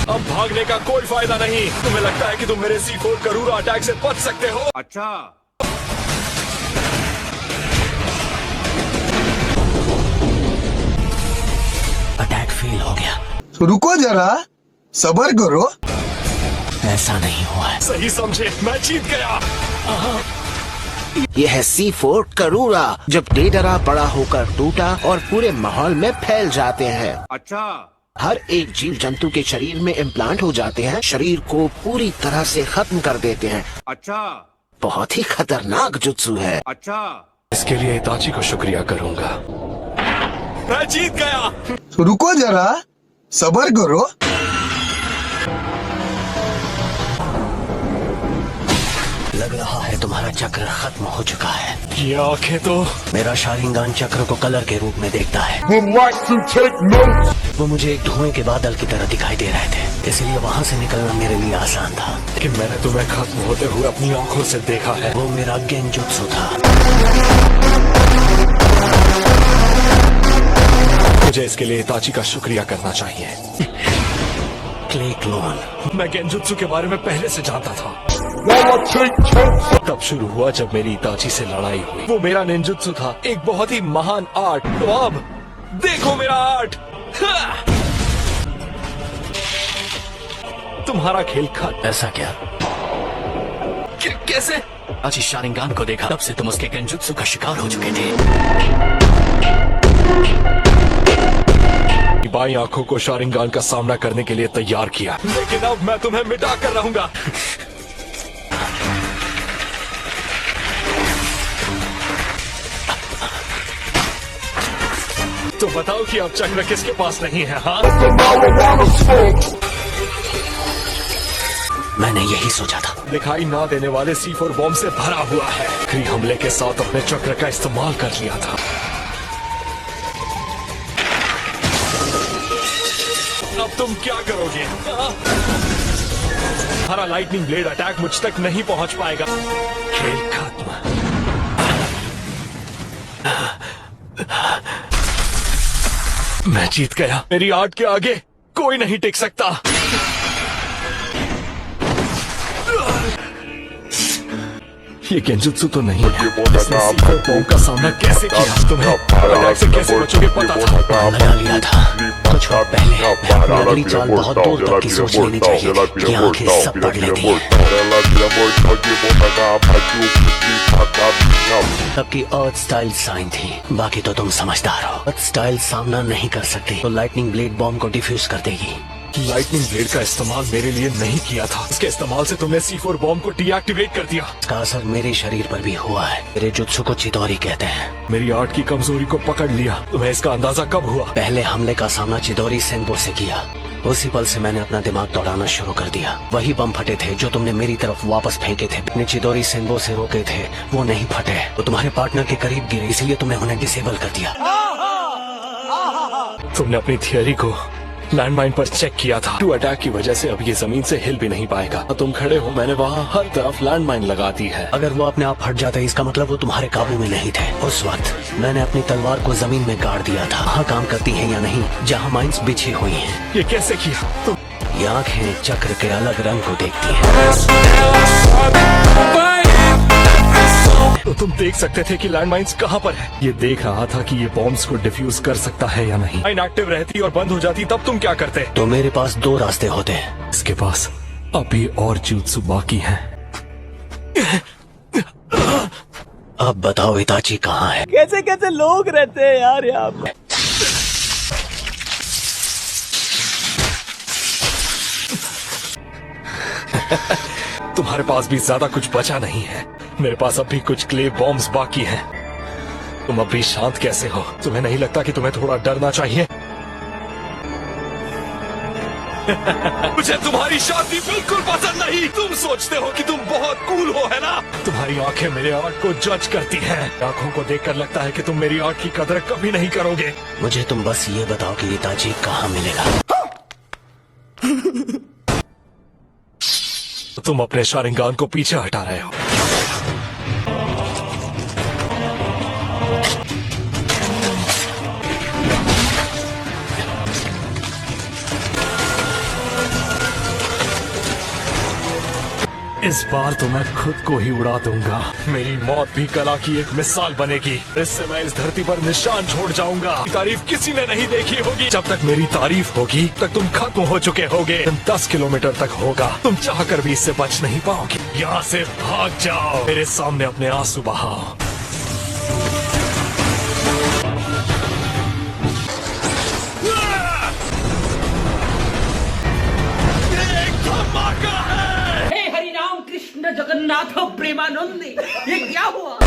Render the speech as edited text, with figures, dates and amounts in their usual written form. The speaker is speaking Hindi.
अब भागने का कोई फायदा नहीं। तुम्हें लगता है कि तुम मेरे C4 करूरा अटैक से बच सकते हो? अच्छा, अटैक फेल हो गया। तो रुको जरा, सब्र करो। ऐसा नहीं हुआ है। सही समझे, मैं जीत गया। यह है C4 करूरा, जब डेडरा बड़ा होकर टूटा और पूरे माहौल में फैल जाते हैं। अच्छा, हर एक जीव जंतु के शरीर में इम्प्लांट हो जाते हैं, शरीर को पूरी तरह से खत्म कर देते हैं। अच्छा, बहुत ही खतरनाक जुत्सु है। अच्छा। इसके लिए इताची को शुक्रिया करूंगा। मैं जीत गया। तो रुको जरा, सब्र करो। लग रहा है तुम्हारा चक्र खत्म हो चुका है। ये आंखें तो मेरा शारिंगान चक्र को कलर के रूप में देखता है। वो मुझे एक धुएं के बादल की तरह दिखाई दे रहे थे, इसलिए वहाँ से निकलना मेरे लिए आसान था। कि मैंने तुम्हें खत्म होते हुए अपनी आंखों से देखा है। वो मेरा गेंजुत्सु था। मुझे इसके लिए इताची का शुक्रिया करना चाहिए। Clay clone. मैं गेंजुत्सु के बारे में पहले से जानता था। तब शुरू हुआ जब मेरी इताची से लड़ाई हुई। वो मेरा निंजुत्सु था, एक बहुत ही महान आर्ट। तो अब देखो मेरा आर्ट। तुम्हारा खेल खत्म। ऐसा क्या? कैसे? आज इस शारिंगान को देखा, तब से तुम उसके गेंजुत्सु का शिकार हो चुके थे। बाई आंखों को शारिंगान का सामना करने के लिए तैयार किया, लेकिन अब मैं तुम्हें मिटा कर रहूंगा। तो बताओ कि अब चक्र किसके पास नहीं है? हाँ, मैंने यही सोचा था। दिखाई ना देने वाले C4 बॉम्ब से भरा हुआ है। आखिरी हमले के साथ अपने चक्र का इस्तेमाल कर लिया था। अब तुम क्या करोगे? हमारा लाइटनिंग ब्लेड अटैक मुझ तक नहीं पहुंच पाएगा। खेल खत्म। मैं जीत गया। मेरी आर्ट के आगे कोई नहीं टिक सकता। ये गेंजुत्सु तो नहीं है। इसने C4 बॉम्ब का सामना कैसे किया? तुम्हें अटैक से कैसे बचोगे पता था? लगा लिया था। कुछ वक्त पहले अपनी अगली चाल बहुत दूर तक की सोच लेनी चाहिए कि आंखें सब पढ़ लेती हैं। सबकी अर्थ स्टाइल साइन थी, बाकी तो तुम समझदार हो। अर्थ स्टाइल सामना नहीं कर सकती तो लाइटनिंग ब्लेड बॉम्ब को डिफ्यूज कर देगी। लाइटनिंग ब्लेड का इस्तेमाल मेरे लिए नहीं किया था। इसके इस्तेमाल से तुमने C4 बॉम्ब को डीएक्टिवेट कर दिया। इसका असर मेरे शरीर पर भी हुआ है। मेरे जुत्सु को चिदोरी कहते हैं। मेरी आर्ट की कमजोरी को पकड़ लिया। तुम्हें इसका अंदाजा कब हुआ? पहले हमले का सामना चिदोरी सेंबो से किया। उसी पल से मैंने अपना दिमाग दौड़ाना शुरू कर दिया। वही बम फटे थे जो तुमने मेरी तरफ वापस फेंके थे। अपने चिदोरी सेंबो से रोके थे, वो नहीं फटे। वो तुम्हारे पार्टनर के करीब गिरे, इसलिए तुमने उन्हें डिसेबल कर दिया। तुमने अपनी थियरी को लैंडमाइन पर चेक किया था। टू अटैक की वजह से अब ये जमीन से हिल भी नहीं पाएगा। तुम खड़े हो, मैंने वहाँ हर तरफ लैंडमाइन लगा दी है। अगर वो अपने आप हट जाता इसका मतलब वो तुम्हारे काबू में नहीं थे। उस वक्त मैंने अपनी तलवार को जमीन में गाड़ दिया था। वहाँ काम करती हैं या नहीं, जहाँ माइंस बिछी हुई हैं। ये कैसे किया? तुम ये आंखें चक्र के अलग रंग को देखती हैं। तो तुम देख सकते थे कि लैंडमाइंस कहाँ पर है। ये देख रहा था कि ये बॉम्ब्स को डिफ्यूज कर सकता है या नहीं। लाइन एक्टिव रहती और बंद हो जाती तब तुम क्या करते? तो मेरे पास दो रास्ते होते हैं। इसके पास अभी और जुत्सु बाकी हैं। अब बताओ इताची कहाँ है? कैसे कैसे लोग रहते हैं यार यहाँ पे। तुम्हारे पास भी ज्यादा कुछ बचा नहीं है। मेरे पास अभी कुछ क्ले बॉम्ब्स बाकी हैं। तुम अभी शांत कैसे हो? तुम्हें नहीं लगता कि तुम्हें थोड़ा डरना चाहिए? मुझे तुम्हारी शादी बिल्कुल पसंद नहीं। तुम सोचते हो कि तुम बहुत कूल हो, है ना? तुम्हारी आंखें मेरे आर्ट को जज करती हैं। आंखों को देखकर लगता है कि तुम मेरी आर्ट की कदर कभी नहीं करोगे। मुझे तुम बस ये बताओ कि इताची कहाँ मिलेगा। तुम अपने शारिंगान को पीछे हटा रहे हो। इस बार तो मैं खुद को ही उड़ा दूंगा। मेरी मौत भी कला की एक मिसाल बनेगी। इससे मैं इस धरती पर निशान छोड़ जाऊंगा। तारीफ किसी ने नहीं देखी होगी। जब तक मेरी तारीफ होगी तब तुम खत्म हो चुके होगे। तुम 10 किलोमीटर तक होगा। तुम चाहकर भी इससे बच नहीं पाओगे। यहाँ से भाग जाओ। मेरे सामने अपने आंसू बहाओ। हे हरिनाम कृष्ण जगन्नाथ प्रेमानंदी, ये क्या हुआ?